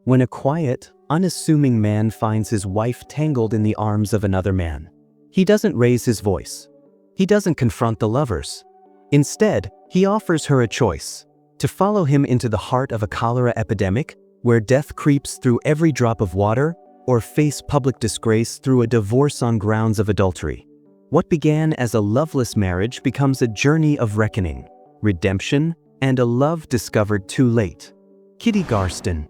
when a quiet, unassuming man finds his wife tangled in the arms of another man. He doesn't raise his voice. He doesn't confront the lovers. Instead, he offers her a choice: to follow him into the heart of a cholera epidemic, where death creeps through every drop of water, or face public disgrace through a divorce on grounds of adultery. What began as a loveless marriage becomes a journey of reckoning, redemption, and a love discovered too late. Kitty Garston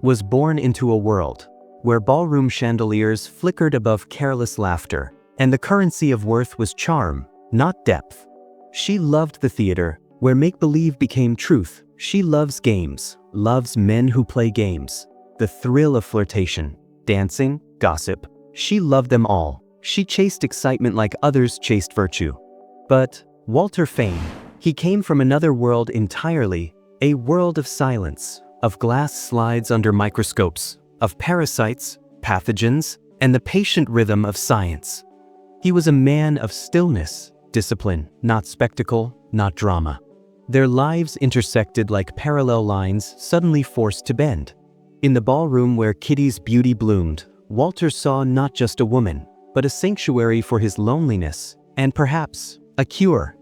was born into a world where ballroom chandeliers flickered above careless laughter, and the currency of worth was charm, not depth. She loved the theater, where make-believe became truth. She loves games, loves men who play games, the thrill of flirtation, dancing, gossip. She loved them all. She chased excitement like others chased virtue. But Walter Fane, he came from another world entirely, a world of silence, of glass slides under microscopes, of parasites, pathogens, and the patient rhythm of science. He was a man of stillness, discipline, not spectacle, not drama. Their lives intersected like parallel lines suddenly forced to bend. In the ballroom where Kitty's beauty bloomed, Walter saw not just a woman, but a sanctuary for his loneliness, and perhaps a cure.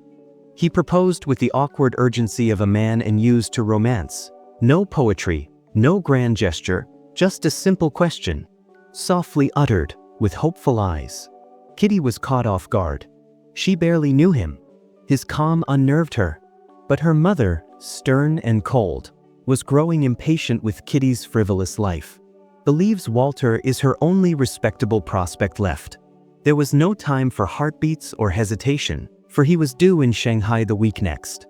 He proposed with the awkward urgency of a man enused to romance. No poetry, no grand gesture, just a simple question, softly uttered, with hopeful eyes. Kitty was caught off guard. She barely knew him. His calm unnerved her. But her mother, stern and cold, was growing impatient with Kitty's frivolous life. Believes Walter is her only respectable prospect left. There was no time for heartbeats or hesitation, for he was due in Shanghai the week next.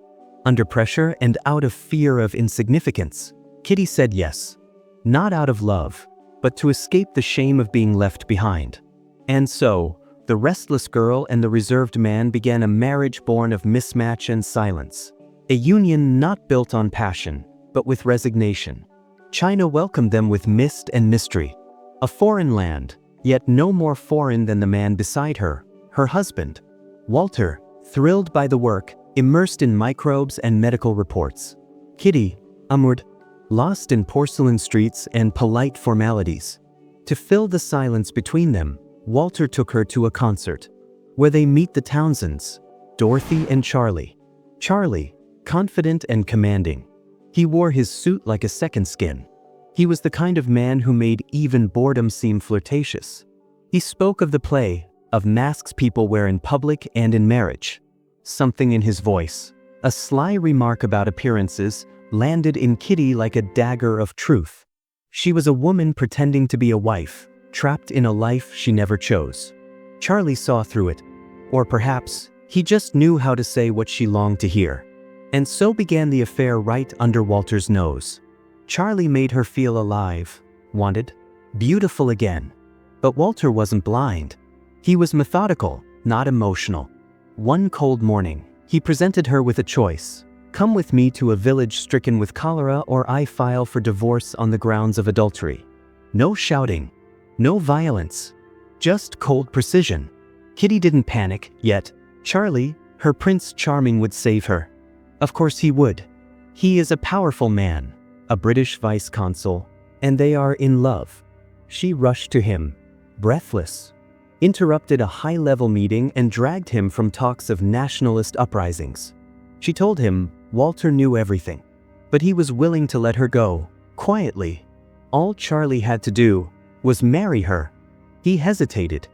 Under pressure and out of fear of insignificance, Kitty said yes. Not out of love, but to escape the shame of being left behind. And so, the restless girl and the reserved man began a marriage born of mismatch and silence. A union not built on passion, but with resignation. China welcomed them with mist and mystery. A foreign land, yet no more foreign than the man beside her, her husband. Walter, thrilled by the work, immersed in microbes and medical reports. Kitty, unmoored, lost in porcelain streets and polite formalities. To fill the silence between them, Walter took her to a concert, where they meet the Townsends, Dorothy and Charlie. Charlie, confident and commanding. He wore his suit like a second skin. He was the kind of man who made even boredom seem flirtatious. He spoke of the play, of masks people wear in public and in marriage. Something in his voice, a sly remark about appearances, landed in Kitty like a dagger of truth. She was a woman pretending to be a wife, trapped in a life she never chose. Charlie saw through it. Or perhaps, he just knew how to say what she longed to hear. And so began the affair right under Walter's nose. Charlie made her feel alive, wanted, beautiful again. But Walter wasn't blind. He was methodical, not emotional. One cold morning, he presented her with a choice. Come with me to a village stricken with cholera, or I file for divorce on the grounds of adultery. No shouting, no violence, just cold precision. Kitty didn't panic, yet Charlie, her Prince Charming, would save her. Of course he would. He is a powerful man, a British vice consul, and they are in love. She rushed to him, breathless, interrupted a high-level meeting and dragged him from talks of nationalist uprisings. She told him Walter knew everything, but he was willing to let her go, quietly. All Charlie had to do was marry her. He hesitated,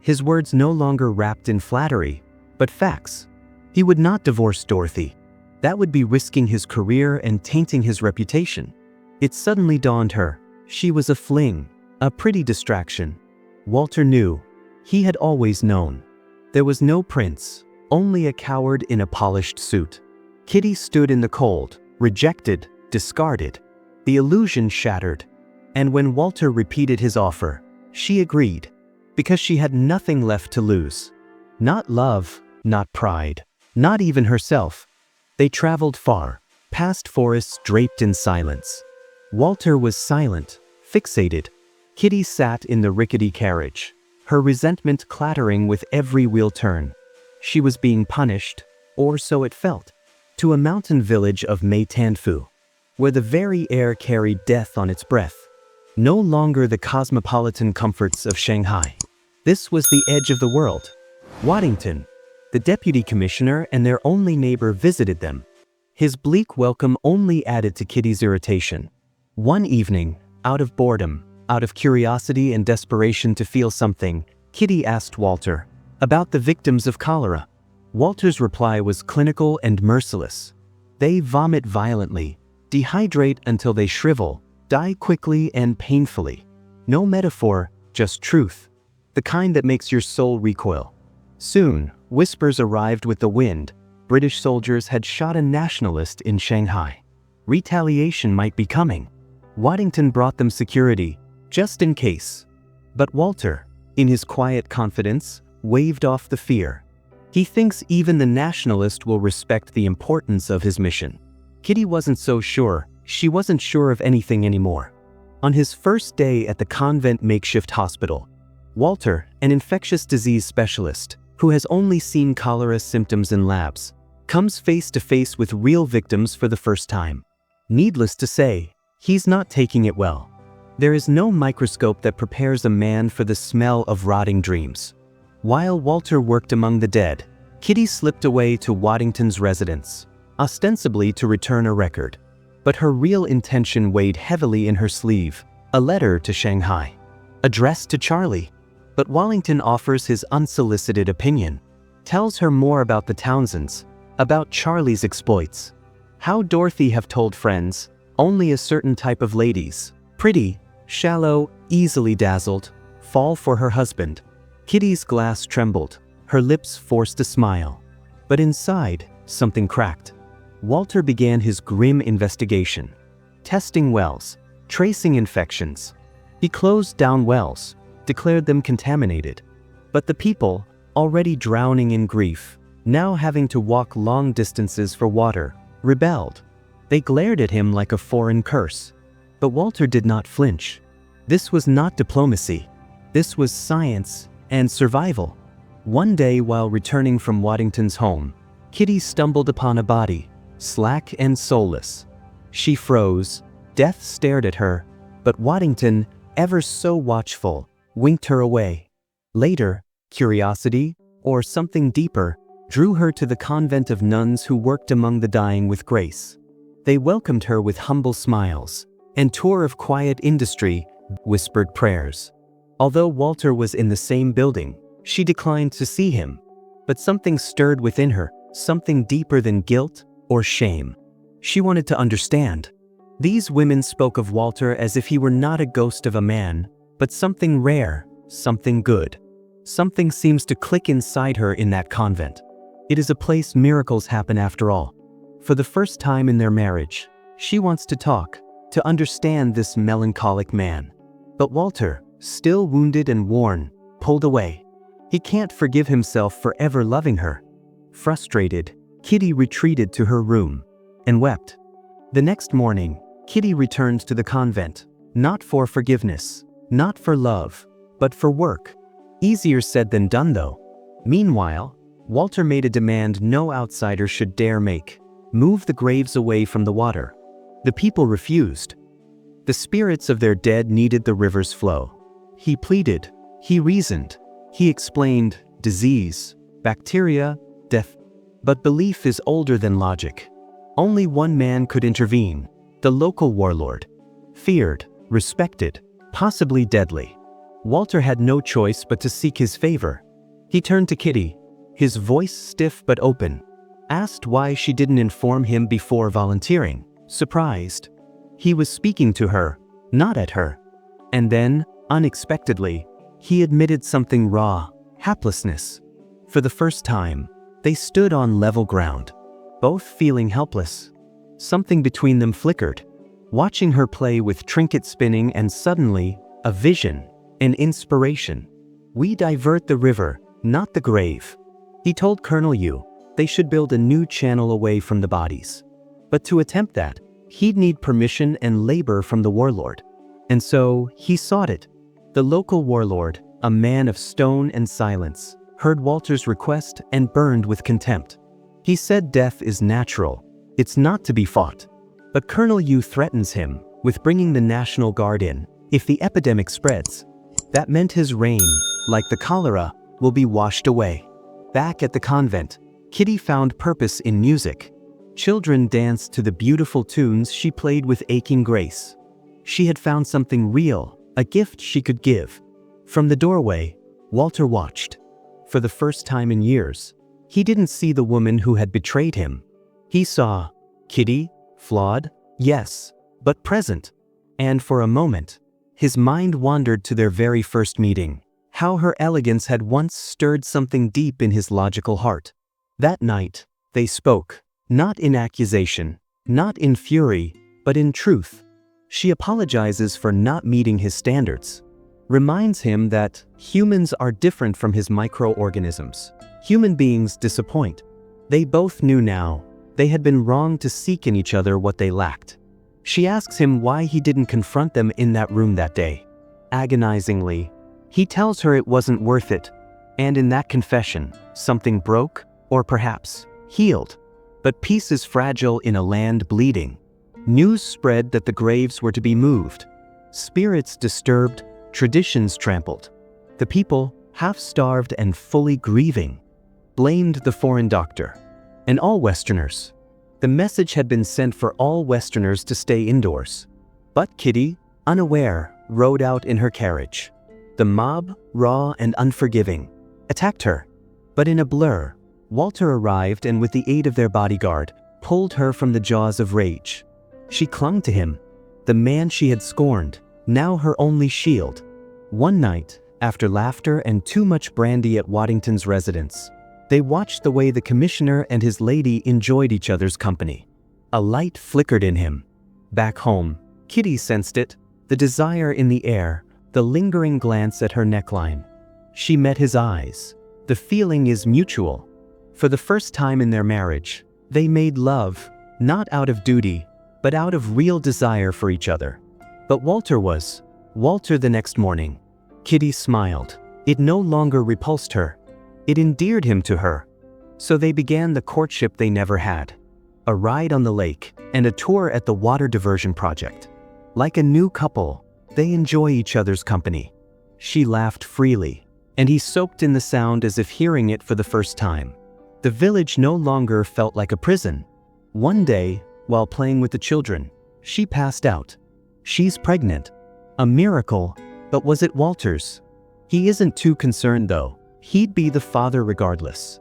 his words no longer wrapped in flattery, but facts. He would not divorce Dorothy. That would be risking his career and tainting his reputation. It suddenly dawned her. She was a fling, a pretty distraction. Walter knew. He had always known. There was no prince, only a coward in a polished suit. Kitty stood in the cold, rejected, discarded. The illusion shattered. And when Walter repeated his offer, she agreed, because she had nothing left to lose. Not love, not pride, not even herself. They traveled far, past forests draped in silence. Walter was silent, fixated. Kitty sat in the rickety carriage, her resentment clattering with every wheel turn. She was being punished, or so it felt, to a mountain village of Mei Tanfu, where the very air carried death on its breath. No longer the cosmopolitan comforts of Shanghai. This was the edge of the world. Waddington, the deputy commissioner and their only neighbor, visited them. His bleak welcome only added to Kitty's irritation. One evening, out of boredom, out of curiosity and desperation to feel something, Kitty asked Walter about the victims of cholera. Walter's reply was clinical and merciless. They vomit violently, dehydrate until they shrivel, die quickly and painfully. No metaphor, just truth. The kind that makes your soul recoil. Soon, whispers arrived with the wind. British soldiers had shot a nationalist in Shanghai. Retaliation might be coming. Waddington brought them security, just in case. But Walter, in his quiet confidence, waved off the fear. He thinks even the nationalist will respect the importance of his mission. Kitty wasn't so sure. She wasn't sure of anything anymore. On his first day at the convent makeshift hospital, Walter, an infectious disease specialist, who has only seen cholera symptoms in labs, comes face to face with real victims for the first time. Needless to say, he's not taking it well. There is no microscope that prepares a man for the smell of rotting dreams. While Walter worked among the dead, Kitty slipped away to Waddington's residence, ostensibly to return a record. But her real intention weighed heavily in her sleeve, a letter to Shanghai, addressed to Charlie. But Waddington offers his unsolicited opinion, tells her more about the Townsends, about Charlie's exploits. How Dorothy have told friends, only a certain type of ladies, pretty, shallow, easily dazzled, fall for her husband. Kitty's glass trembled, her lips forced a smile. But inside, something cracked. Walter began his grim investigation, testing wells, tracing infections. He closed down wells, declared them contaminated. But the people, already drowning in grief, now having to walk long distances for water, rebelled. They glared at him like a foreign curse. But Walter did not flinch. This was not diplomacy. This was science and survival. One day while returning from Waddington's home, Kitty stumbled upon a body, slack and soulless. She froze, death stared at her, but Waddington, ever so watchful, winked her away. Later, curiosity, or something deeper, drew her to the convent of nuns who worked among the dying with grace. They welcomed her with humble smiles, and tour of quiet industry, whispered prayers. Although Walter was in the same building, she declined to see him. But something stirred within her, something deeper than guilt or shame. She wanted to understand. These women spoke of Walter as if he were not a ghost of a man, but something rare, something good. Something seems to click inside her in that convent. It is a place miracles happen after all. For the first time in their marriage, she wants to talk, to understand this melancholic man. But Walter, still wounded and worn, pulled away. He can't forgive himself for ever loving her. Frustrated, Kitty retreated to her room and wept. The next morning, Kitty returned to the convent, not for forgiveness, not for love, but for work. Easier said than done though. Meanwhile, Walter made a demand no outsider should dare make: move the graves away from the water. The people refused. The spirits of their dead needed the river's flow. He pleaded, he reasoned, he explained disease, bacteria, death. But belief is older than logic. Only one man could intervene, the local warlord. Feared, respected, possibly deadly. Walter had no choice but to seek his favor. He turned to Kitty, his voice stiff but open, asked why she didn't inform him before volunteering, surprised. He was speaking to her, not at her. And then, unexpectedly, he admitted something raw: haplessness. For the first time, they stood on level ground, both feeling helpless. Something between them flickered, watching her play with trinket spinning, and suddenly, a vision, an inspiration. We divert the river, not the grave. He told Colonel Yu they should build a new channel away from the bodies. But to attempt that, he'd need permission and labor from the warlord. And so, he sought it. The local warlord, a man of stone and silence, heard Walter's request and burned with contempt. He said death is natural, it's not to be fought. But Colonel Yu threatens him with bringing the National Guard in, If the epidemic spreads, that meant his reign, like the cholera, will be washed away. Back at the convent, Kitty found purpose in music. Children danced to the beautiful tunes she played with aching grace. She had found something real, a gift she could give. From the doorway, Walter watched. For the first time in years, he didn't see the woman who had betrayed him. He saw Kitty, flawed, yes, but present. And for a moment, his mind wandered to their very first meeting, how her elegance had once stirred something deep in his logical heart. That night, they spoke, not in accusation, not in fury, but in truth. She apologizes for not meeting his standards, reminds him that humans are different from his microorganisms. Human beings disappoint. They both knew now they had been wrong to seek in each other what they lacked. She asks him why he didn't confront them in that room that day. Agonizingly, he tells her it wasn't worth it, and in that confession, something broke, or perhaps healed. But peace is fragile in a land bleeding. News spread that the graves were to be moved. Spirits disturbed, traditions trampled. The people, half-starved and fully grieving, blamed the foreign doctor and all Westerners. The message had been sent for all Westerners to stay indoors. But Kitty, unaware, rode out in her carriage. The mob, raw and unforgiving, attacked her. But in a blur, Walter arrived and with the aid of their bodyguard, pulled her from the jaws of rage. She clung to him, the man she had scorned, now her only shield. One night, after laughter and too much brandy at Waddington's residence, they watched the way the commissioner and his lady enjoyed each other's company. A light flickered in him. Back home, Kitty sensed it, the desire in the air, the lingering glance at her neckline. She met his eyes. The feeling is mutual. For the first time in their marriage, they made love, not out of duty, but out of real desire for each other. But Walter the next morning. Kitty smiled. It no longer repulsed her. It endeared him to her. So they began the courtship they never had. A ride on the lake, and a tour at the water diversion project. Like a new couple, they enjoy each other's company. She laughed freely, and he soaked in the sound as if hearing it for the first time. The village no longer felt like a prison. One day, while playing with the children, she passed out. She's pregnant. A miracle, but was it Walter's? He isn't too concerned though. He'd be the father regardless.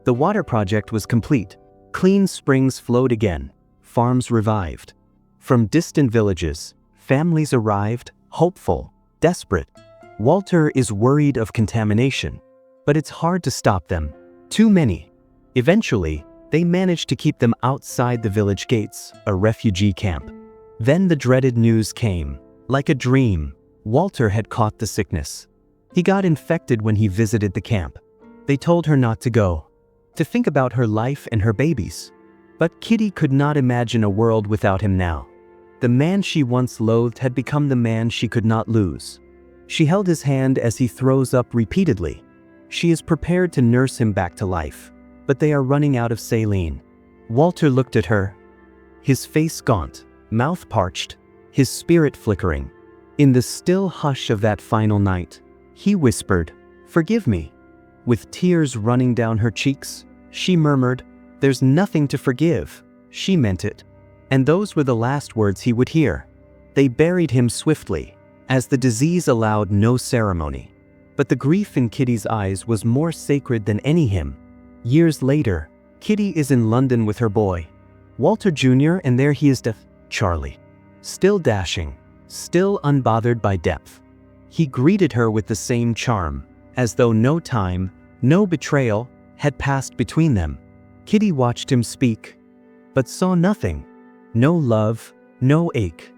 The water project was complete. Clean springs flowed again. Farms revived. From distant villages, families arrived, hopeful, desperate. Walter is worried of contamination, but it's hard to stop them. Too many. Eventually, they managed to keep them outside the village gates, a refugee camp. Then the dreaded news came. Like a dream, Walter had caught the sickness. He got infected when he visited the camp. They told her not to go, to think about her life and her babies. But Kitty could not imagine a world without him now. The man she once loathed had become the man she could not lose. She held his hand as he throws up repeatedly. She is prepared to nurse him back to life, but they are running out of saline. Walter looked at her, his face gaunt, mouth parched, his spirit flickering. In the still hush of that final night, he whispered, "Forgive me." With tears running down her cheeks, she murmured, "There's nothing to forgive." She meant it. And those were the last words he would hear. They buried him swiftly, as the disease allowed no ceremony. But the grief in Kitty's eyes was more sacred than any hymn. Years later, Kitty is in London with her boy, Walter Jr., and there he is, Charlie. Still dashing, still unbothered by depth. He greeted her with the same charm, as though no time, no betrayal, had passed between them. Kitty watched him speak, but saw nothing. No love, no ache.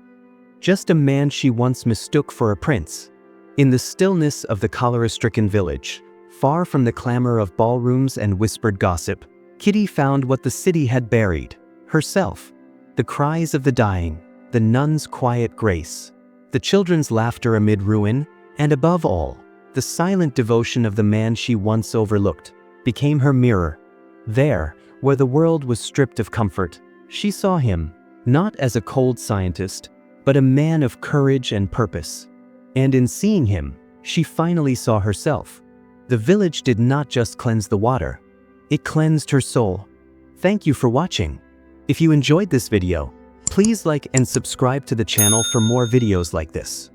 Just a man she once mistook for a prince. In the stillness of the cholera-stricken village, far from the clamor of ballrooms and whispered gossip, Kitty found what the city had buried: herself. The cries of the dying, the nuns' quiet grace, the children's laughter amid ruin, and above all, the silent devotion of the man she once overlooked, became her mirror. There, where the world was stripped of comfort, she saw him, not as a cold scientist, but a man of courage and purpose. And in seeing him, she finally saw herself. The village did not just cleanse the water, it cleansed her soul. Thank you for watching. If you enjoyed this video, please like and subscribe to the channel for more videos like this.